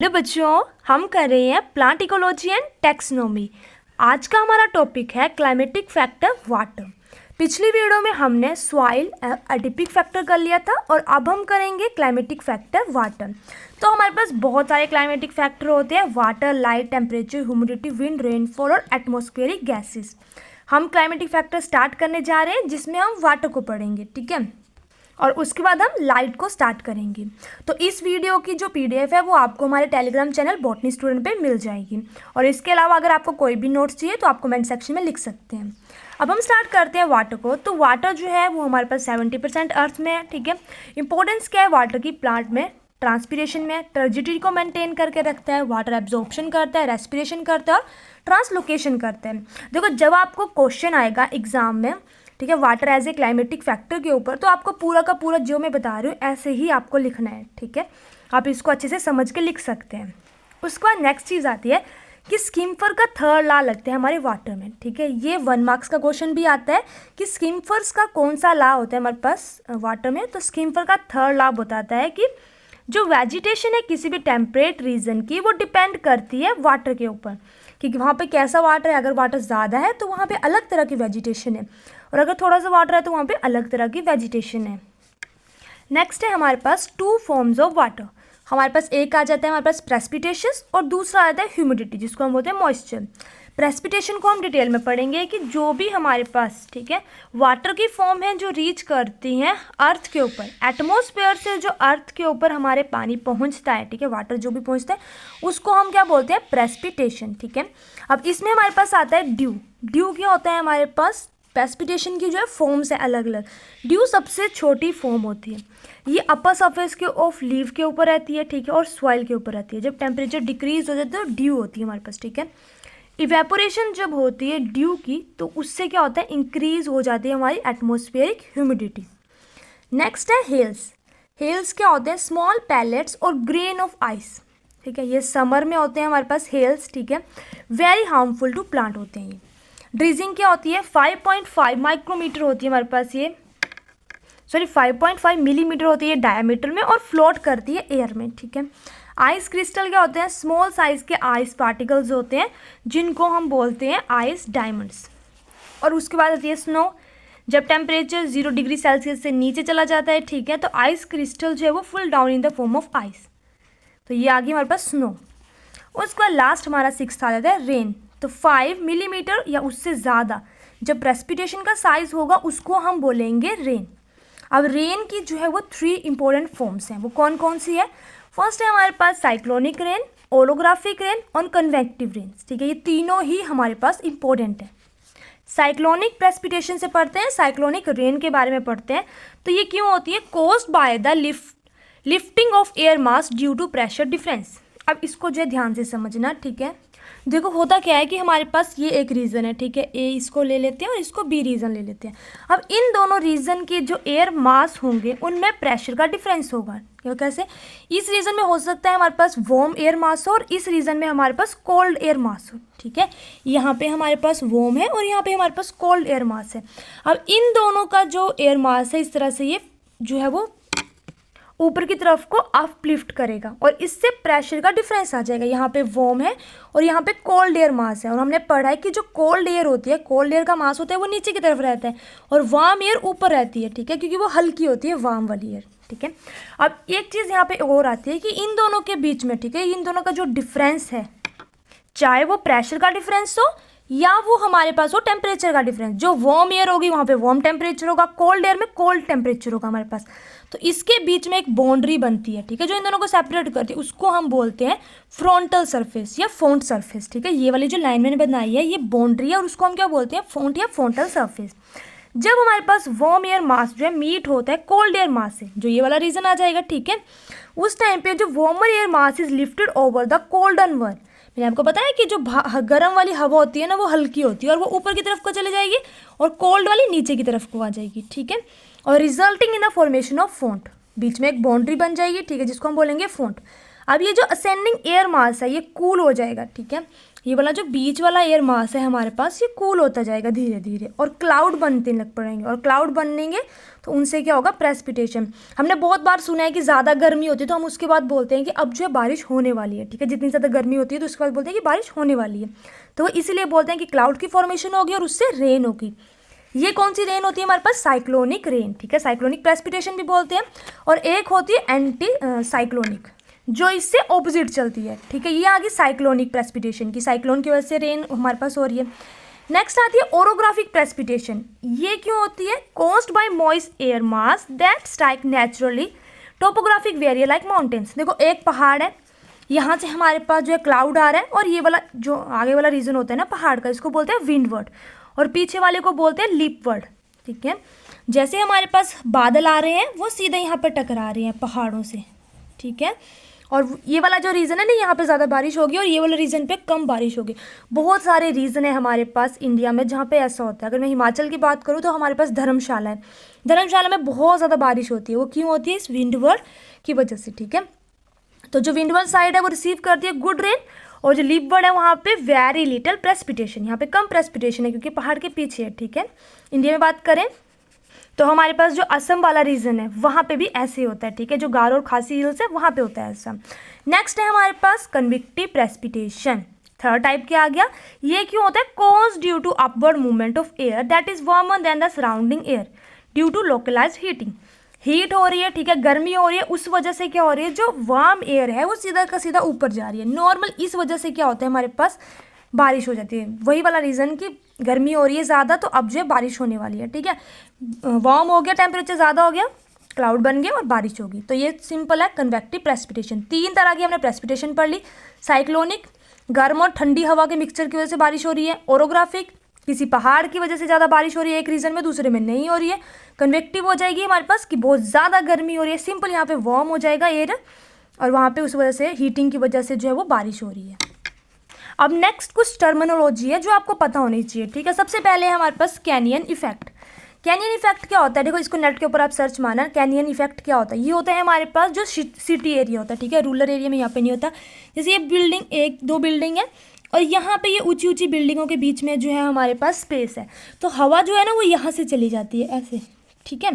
Hello बच्चों, हम कर रहे हैं प्लांट इकोलॉजी एंड टेक्सोनोमी। आज का हमारा टॉपिक है क्लाइमेटिक फैक्टर वाटर। पिछली वीडियो में हमने सॉइल एडिपिक फैक्टर कर लिया था और अब हम करेंगे क्लाइमेटिक फैक्टर वाटर। तो हमारे पास बहुत सारे क्लाइमेटिक फैक्टर होते हैं: water, light, temperature, humidity, wind, rainfall और एटमॉस्फेरिक गैसेस। हम क्लाइमेटिक फैक्टर स्टार्ट करने जा रहे हैं जिसमें हम वाटर को पढ़ेंगे, ठीक है, और उसके बाद हम लाइट को स्टार्ट करेंगे। तो इस वीडियो की जो पीडीएफ है वो आपको हमारे टेलीग्राम चैनल बॉटनी स्टूडेंट पे मिल जाएगी। और इसके अलावा अगर आपको कोई भी नोट्स चाहिए तो आप कमेंट सेक्शन में लिख सकते हैं। अब हम स्टार्ट करते हैं वाटर को। तो वाटर जो है वो हमारे पास 70% अर्थ में है, ठीक है। इंपॉर्टेंस क्या है वाटर की प्लांट में? ट्रांसपीरेशन में टर्जिडिटी को मेंटेन करके रखता है, वाटर एब्जॉर्प्शन करता है, रेस्पिरेशन करता है और ट्रांसलोकेशन करता है। देखो, जब आपको क्वेश्चन आएगा एग्जाम में, ठीक है, water as a climatic factor के ऊपर, तो आपको पूरा का पूरा जो मैं बता रही हूँ ऐसे ही आपको लिखना है, ठीक है। आप इसको अच्छे से समझ के लिख सकते हैं। उसके बाद नेक्स्ट चीज़ आती है कि स्किम्फर का थर्ड लॉ लगते हैं हमारे वाटर में, ठीक है। ये 1 मार्क्स का क्वेश्चन भी आता है कि स्किम्फर्स का कौन सा लॉ होता है हमारे पास वाटर में। तो स्किम्फर का थर्ड लॉ बताता है कि जो वेजिटेशन है किसी भी टेम्परेट रीजन की, वो डिपेंड करती है वाटर के ऊपर, क्योंकि वहाँ पे कैसा वाटर है। अगर वाटर ज़्यादा है तो वहाँ पे अलग तरह की वेजिटेशन है, और अगर थोड़ा सा वाटर है तो वहाँ पे अलग तरह की वेजिटेशन है। नेक्स्ट है हमारे पास 2 फॉर्म्स ऑफ वाटर। हमारे पास एक आ जाता है हमारे पास प्रेसिपिटेशन और दूसरा आता है ह्यूमिडिटी, जिसको हम बोलते हैं मॉइस्चर। प्रेसिपिटेशन को हम डिटेल में पढ़ेंगे कि जो भी हमारे पास, ठीक है, वाटर की फॉर्म है जो रीच करती हैं अर्थ के ऊपर, एटमॉस्फेयर से जो अर्थ के ऊपर हमारे पानी पहुंचता है, ठीक है, वाटर जो भी पहुंचता है उसको हम क्या बोलते हैं? प्रेसिपिटेशन, ठीक है। अब इसमें हमारे पास आता है ड्यू। ड्यू क्या होता है? हमारे पास प्रेसिपिटेशन की जो है फॉर्म्स है अलग अलग। ड्यू सबसे छोटी फॉर्म होती है। ये अपर सरफेस के ऑफ लीव के ऊपर रहती है, ठीक है, और सॉइल के ऊपर रहती है। जब टेम्परेचर डिक्रीज हो जाता है तो ड्यू होती है हमारे पास, ठीक है। इवेपोरेशन जब होती है ड्यू की तो उससे क्या होता है? इंक्रीज हो जाती है हमारी एटमॉस्फेरिक ह्यूमिडिटी। नेक्स्ट है हेल्स। हेल्स क्या होते हैं? स्मॉल पैलेट्स और ग्रेन ऑफ आइस, ठीक है। ये समर में होते हैं हमारे पास हेल्स, ठीक है। वेरी हार्मफुल टू प्लांट होते हैं ये। ड्रीजिंग क्या होती है? 5.5 माइक्रोमीटर होती है हमारे पास, ये 5.5 मिलीमीटर होती है डायमीटर में और फ्लोट करती है एयर में, ठीक है। आइस क्रिस्टल क्या होते हैं? स्मॉल साइज के आइस पार्टिकल्स होते हैं जिनको हम बोलते हैं आइस डायमंड्स। और उसके बाद आती है स्नो। जब टेम्परेचर 0 डिग्री सेल्सियस से नीचे चला जाता है, ठीक है, तो आइस क्रिस्टल जो है वो full down in the form of ice. तो ये आ गई हमारे पास स्नो। उसके बाद लास्ट हमारा 6th आ जाता है रेन। तो 5 मिलीमीटर या उससे ज़्यादा जब प्रेसिपिटेशन का साइज होगा उसको हम बोलेंगे रेन। अब रेन की जो है वो 3 इंपॉर्टेंट फॉर्म्स हैं। वो कौन कौन सी है? फर्स्ट है हमारे पास साइक्लोनिक रेन, ओलोग्राफिक रेन और कन्वेक्टिव रेन, ठीक है। ये तीनों ही हमारे पास इंपॉर्टेंट है। साइक्लोनिक प्रेसिपिटेशन से पढ़ते हैं, साइक्लोनिक रेन के बारे में पढ़ते हैं। तो ये क्यों होती है? Caused by the lifting of air mass due to pressure difference. अब इसको जो है ध्यान से समझना, ठीक है। देखो, होता क्या है कि हमारे पास ये एक रीज़न है, ठीक है, ए इसको ले लेते हैं और इसको बी रीज़न ले लेते हैं। अब इन दोनों रीज़न के जो एयर मास होंगे उनमें प्रेशर का डिफरेंस होगा। क्यों? कैसे? इस रीजन में हो सकता है हमारे पास वार्म एयर मास हो और इस रीजन में हमारे पास कोल्ड एयर मास हो, ठीक है। यहाँ पे हमारे पास वार्म है और यहाँ पे हमारे पास कोल्ड एयर मास है। अब इन दोनों का जो एयर मास है, इस तरह से ये जो है वो ऊपर की तरफ को अपलिफ्ट करेगा और इससे प्रेशर का डिफरेंस आ जाएगा। यहाँ पे वार्म है और यहाँ पे कोल्ड एयर मास है, और हमने पढ़ा है कि जो कोल्ड एयर होती है, कोल्ड एयर का मास होता है वो नीचे की तरफ रहता है और वार्म एयर ऊपर रहती है, ठीक है, क्योंकि वो हल्की होती है वार्म वाली एयर, ठीक है। अब एक चीज़ यहाँ पे और आती है कि इन दोनों के बीच में, ठीक है, इन दोनों का जो डिफरेंस है, चाहे वो प्रेशर का डिफरेंस हो या वो हमारे पास हो टेम्परेचर का डिफरेंस। जो वार्म एयर होगी वहाँ पे वार्म टेम्परेचर होगा, कोल्ड एयर में कोल्ड टेम्परेचर होगा हमारे पास। तो इसके बीच में एक बाउंड्री बनती है, ठीक है, जो इन दोनों को सेपरेट करती है। उसको हम बोलते हैं फ्रंटल सरफेस या फोंट सरफेस, ठीक है। ये वाली जो लाइन मैंने बनाई है ये बाउंड्री है और उसको हम क्या बोलते हैं? फोंट या फ्रंटल सरफेस। जब हमारे पास वार्म एयर मास जो है मीट होता है कोल्ड एयर मास से, जो ये वाला रीजन आ जाएगा, ठीक है, उस टाइम पे जो warmer air mass is lifted over the colder one. मैंने आपको बताया कि जो गर्म वाली हवा होती है ना वो हल्की होती है और वो ऊपर की तरफ को चली जाएगी और कोल्ड वाली नीचे की तरफ को आ जाएगी, ठीक है, और resulting in the formation of front. बीच में एक बाउंड्री बन जाएगी, ठीक है, जिसको हम बोलेंगे फोंट। अब ये जो असेंडिंग एयर मास है ये कूल हो जाएगा, ठीक है। ये वाला जो बीच वाला एयर मास है हमारे पास ये कूल होता जाएगा धीरे धीरे, और क्लाउड बनते लग पड़ेंगे, और क्लाउड बनेंगे तो उनसे क्या होगा, प्रेसिपिटेशन। हमने बहुत बार सुना है कि ज़्यादा गर्मी होती है तो हम उसके बाद बोलते हैं कि अब जो है बारिश होने वाली है, ठीक है। जितनी ज़्यादा गर्मी होती है तो उसके बाद बोलते हैं कि बारिश होने वाली है, तो वो इसीलिए बोलते हैं कि क्लाउड की फॉर्मेशन होगी और उससे रेन होगी। ये कौन सी रेन होती है हमारे पास, साइक्लोनिक रेन, ठीक है। साइक्लोनिक प्रेसिपिटेशन भी बोलते हैं। और एक होती है एंटी साइक्लोनिक, जो इससे ऑपोजिट चलती है, ठीक है। ये आ गई साइक्लोनिक प्रेसिपिटेशन की, साइक्लोन की वजह से रेन हमारे पास हो रही है। नेक्स्ट आती है ओरोग्राफिक प्रेसिपिटेशन। ये क्यों होती है, caused by moist air mass that strike naturally topographic barrier like mountains. देखो एक पहाड़ है, यहाँ से हमारे पास जो है क्लाउड आ रहा है, और ये वाला जो आगे वाला रीजन होता है ना पहाड़ का, इसको बोलते हैं विंडवर्ड, और पीछे वाले को बोलते हैं लीपवर्ड, ठीक है। जैसे हमारे पास बादल आ रहे हैं वो सीधे यहाँ पर टकरा रहे हैं पहाड़ों से, ठीक है। और ये वाला जो रीज़न है ना, यहाँ पे ज़्यादा बारिश होगी और ये वाला रीजन पे कम बारिश होगी। बहुत सारे रीज़न है हमारे पास इंडिया में जहाँ पे ऐसा होता है। अगर मैं हिमाचल की बात करूँ तो हमारे पास धर्मशाला है, धर्मशाला में बहुत ज़्यादा बारिश होती है। वो क्यों होती है, इस विंडवर्ड की वजह से, ठीक है। तो जो विंडवर्ड साइड है वो रिसीव करती है गुड रेन, और जो लीपवर्ड है वहाँ पे वेरी लिटिल प्रेसिपिटेशन, यहाँ पे कम प्रेसिपिटेशन है क्योंकि पहाड़ के पीछे है, ठीक है। इंडिया में बात करें तो हमारे पास जो असम वाला रीजन है वहाँ पे भी ऐसे ही होता है, ठीक है। जो गारो और खासी हिल्स है वहाँ पे होता है ऐसा। नेक्स्ट है हमारे पास कन्वेक्टिव प्रेसिपिटेशन, थर्ड टाइप क्या आ गया। ये क्यों होता है, cause due to upward movement of air that is warmer than the surrounding air due to localised heating. Heat हो रही है, ठीक है, गर्मी हो रही है, उस वजह से क्या हो रही है, जो वार्म एयर है वो सीधा का सीधा ऊपर जा रही है नॉर्मल। इस वजह से क्या होता है, हमारे पास बारिश हो जाती है। वही वाला रीज़न कि गर्मी हो रही है ज़्यादा तो अब जो है बारिश होने वाली है, ठीक है। वार्म हो गया, टेम्परेचर ज़्यादा हो गया, क्लाउड बन गया और बारिश होगी। तो ये सिंपल है कन्वेक्टिव प्रेसिपिटेशन। तीन तरह की हमने प्रेसिपिटेशन पढ़ ली, साइक्लोनिक गर्म और ठंडी हवा के मिक्सचर की वजह से बारिश हो रही है, ओरोग्राफिक किसी पहाड़ की वजह से ज़्यादा बारिश हो रही है एक रीजन में, दूसरे में नहीं हो रही है। कन्वेक्टिव हो जाएगी हमारे पास कि बहुत ज़्यादा गर्मी हो रही है, सिंपल यहाँ पे वार्म हो जाएगा एयर, और वहाँ पे उस वजह से हीटिंग की वजह से जो है वो बारिश हो रही है। अब नेक्स्ट कुछ टर्मिनोलॉजी है जो आपको पता होनी चाहिए, ठीक है। सबसे पहले है हमारे पास कैनियन इफेक्ट। कैनियन इफेक्ट क्या होता है, देखो इसको नेट के ऊपर आप सर्च मारना, कैनियन इफेक्ट क्या होता है। ये होता है हमारे पास जो सिटी एरिया होता है, ठीक है, रूरल एरिया में यहाँ पे नहीं होता। जैसे ये बिल्डिंग, एक दो बिल्डिंग है और यहाँ पे ये ऊंची ऊंची बिल्डिंगों के बीच में जो है हमारे पास स्पेस है, तो हवा जो है ना वो यहाँ से चली जाती है ऐसे, ठीक है।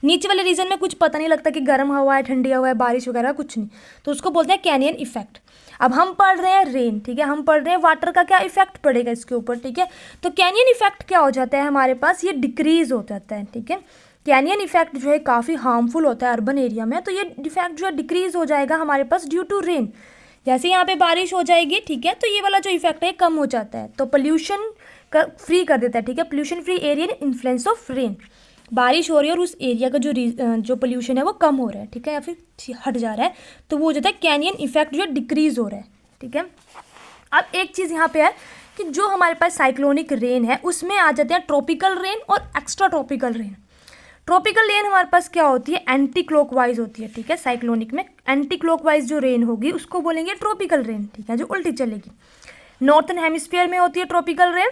नीचे वाले रीजन में कुछ पता नहीं लगता कि गर्म हवा है, ठंडी हवा है, बारिश वगैरह कुछ नहीं, तो उसको बोलते हैं कैनियन इफेक्ट। अब हम पढ़ रहे हैं रेन, ठीक है, हम पढ़ रहे हैं वाटर का क्या इफेक्ट पड़ेगा इसके ऊपर, ठीक है। तो कैनियन इफेक्ट क्या हो जाता है हमारे पास, ये डिक्रीज हो जाता है, ठीक है। कैनियन इफेक्ट जो है काफ़ी हार्मफुल होता है अर्बन एरिया में, तो ये इफेक्ट जो है डिक्रीज हो जाएगा हमारे पास ड्यू टू रेन। जैसे यहाँ पे बारिश हो जाएगी, ठीक है, तो ये वाला जो इफेक्ट है कम हो जाता है, तो पोल्यूशन का फ्री कर देता है, ठीक है। Pollution free area influence of rain, बारिश हो रही है और उस एरिया का जो पोल्यूशन है वो कम हो रहा है, ठीक है, या फिर हट जा रहा है, तो वो हो जाता है कैनियन इफेक्ट जो है डिक्रीज हो रहा है, ठीक है। अब एक चीज़ यहाँ पे है कि जो हमारे पास साइक्लोनिक रेन है उसमें आ जाते हैं ट्रॉपिकल रेन और extra tropical rain. Tropical rain हमारे पास क्या होती है, एंटी क्लॉकवाइज होती है, ठीक है। साइक्लोनिक में एंटी क्लॉकवाइज जो रेन होगी उसको बोलेंगे ट्रॉपिकल रेन, ठीक है, जो उल्टी चलेगी। नॉर्थन हेमिस्फीयर में होती है ट्रॉपिकल रेन,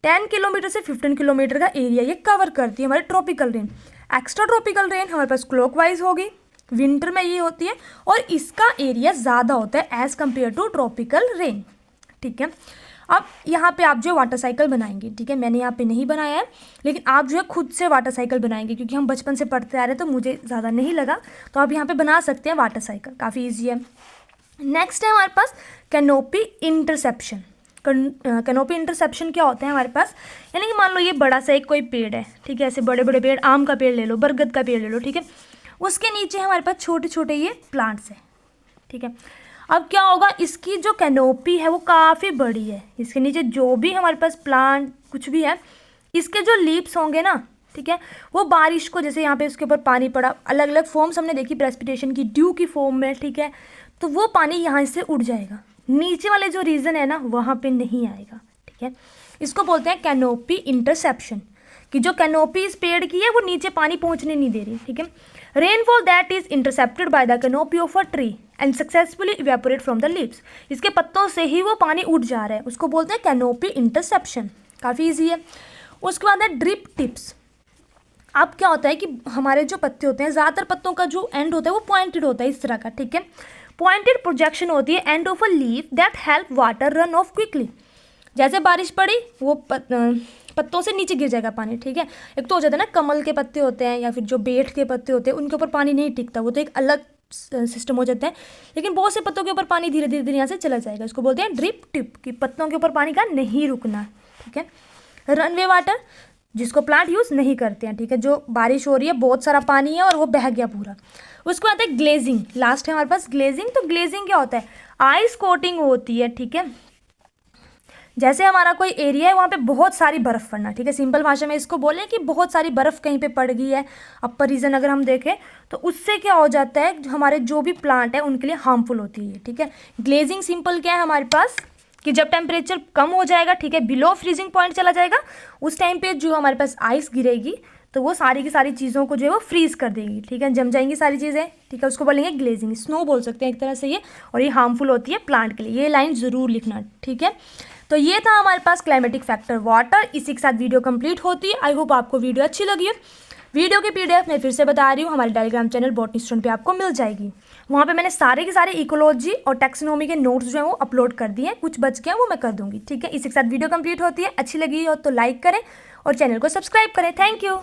10 किलोमीटर से 15 किलोमीटर का एरिया ये कवर करती है हमारी tropical rain. Extra tropical rain हमारे पास क्लॉकवाइज होगी, विंटर में ये होती है, और इसका एरिया ज़्यादा होता है as compare to tropical rain, ठीक है। अब यहाँ पे आप जो वाटर साइकिल बनाएंगे, ठीक है, मैंने यहाँ पे नहीं बनाया है, लेकिन आप जो है खुद से वाटर साइकिल बनाएंगे, क्योंकि हम बचपन से पढ़ते आ रहे हैं तो मुझे ज़्यादा नहीं लगा, तो आप यहाँ पे बना सकते हैं वाटर साइकिल, काफ़ी ईजी है। नेक्स्ट है हमारे पास कैनोपी इंटरसेप्शन। कैनोपी इंटरसेप्शन क्या होता है हमारे पास, यानी कि मान लो ये बड़ा सा एक कोई पेड़ है, ठीक है, ऐसे बड़े बड़े पेड़, आम का पेड़ ले लो, बरगद का पेड़ ले लो, ठीक है, उसके नीचे हमारे पास छोटे छोटे ये प्लांट्स हैं, ठीक है। अब क्या होगा, इसकी जो कैनोपी है वो काफ़ी बड़ी है, इसके नीचे जो भी हमारे पास प्लांट कुछ भी है, इसके जो लीव्स होंगे ना, ठीक है, वो बारिश को, जैसे यहाँ पे उसके ऊपर पानी पड़ा, अलग अलग फॉर्म्स हमने देखी प्रेसिपिटेशन की, ड्यू की फॉर्म में, ठीक है, तो वो पानी यहाँ से उड़ जाएगा, नीचे वाले जो रीजन है ना वहाँ पे नहीं आएगा, ठीक है। इसको बोलते हैं कैनोपी इंटरसेप्शन, कि जो कैनोपी इस पेड़ की है वो नीचे पानी पहुँचने नहीं दे रही, ठीक है। Rainfall that is intercepted by the canopy of a tree and successfully evaporate from the leaves, इसके पत्तों से ही वो पानी उड़ जा रहा है, उसको बोलते हैं कैनोपी इंटरसेप्शन, काफ़ी ईजी है। उसके बाद है ड्रिप टिप्स। अब क्या होता है कि हमारे जो पत्ते होते हैं, ज़्यादातर पत्तों का जो एंड होता है वो पॉइंटेड होता है इस तरह का, ठीक है, पॉइंटेड प्रोजेक्शन होती है end of a leaf that help water run of quickly. जैसे बारिश पड़ी वो पत्तों से नीचे गिर जाएगा पानी, ठीक है। एक तो हो जाता है ना, कमल के पत्ते होते हैं या फिर जो बेट के पत्ते होते हैं उनके ऊपर पानी नहीं टिकता, वो तो एक अलग सिस्टम हो जाता है। लेकिन बहुत से पत्तों के ऊपर पानी धीरे धीरे धीरे यहाँ से चला जाएगा, इसको बोलते हैं ड्रिप टिप, कि पत्तों के ऊपर पानी का नहीं रुकना, ठीक है। रनवे वाटर, जिसको प्लांट यूज़ नहीं करते हैं, ठीक है। जो बारिश हो रही है, बहुत सारा पानी है और वो बह गया पूरा। उसको आता है ग्लेजिंग, लास्ट है हमारे पास ग्लेजिंग। तो ग्लेजिंग क्या होता है? आइस कोटिंग होती है, ठीक है। जैसे हमारा कोई एरिया है वहाँ पे बहुत सारी बर्फ़ पड़ना, ठीक है। सिंपल भाषा में इसको बोलें कि बहुत सारी बर्फ़ कहीं पे पड़ गई है, अपर रीजन अगर हम देखें तो उससे क्या हो जाता है, हमारे जो भी प्लांट है उनके लिए हार्मफुल होती है, ठीक है। ग्लेजिंग सिंपल क्या है हमारे पास, कि जब टेम्परेचर कम हो जाएगा, ठीक है, बिलो फ्रीजिंग पॉइंट चला जाएगा, उस टाइम पे जो हमारे पास आइस गिरेगी तो वो सारी की सारी चीज़ों को जो है वो फ्रीज़ कर देगी, ठीक है, जम जाएंगी सारी चीज़ें, ठीक है। उसको बोलेंगे ग्लेजिंग, स्नो बोल सकते हैं एक तरह से ये, और ये हार्मफुल होती है प्लांट के लिए। ये लाइन ज़रूर लिखना, ठीक है। तो ये था हमारे पास क्लाइमेटिक फैक्टर वाटर। इसी के साथ वीडियो कंप्लीट होती है। आई होप आपको वीडियो अच्छी लगी है। वीडियो की पीडीएफ मैं फिर से बता रही हूँ, हमारे टेलीग्राम चैनल बॉटनी स्टूडेंट पे आपको मिल जाएगी। वहाँ पे मैंने सारे के सारे इकोलॉजी और टैक्सोनॉमी के नोट्स जो हैं वो अपलोड कर दिए हैं, कुछ बच गए हैं वो मैं कर दूँगी, ठीक है। इसी के साथ वीडियो कंप्लीट होती है। अच्छी लगी हो तो लाइक करें और चैनल को सब्सक्राइब करें। Thank you.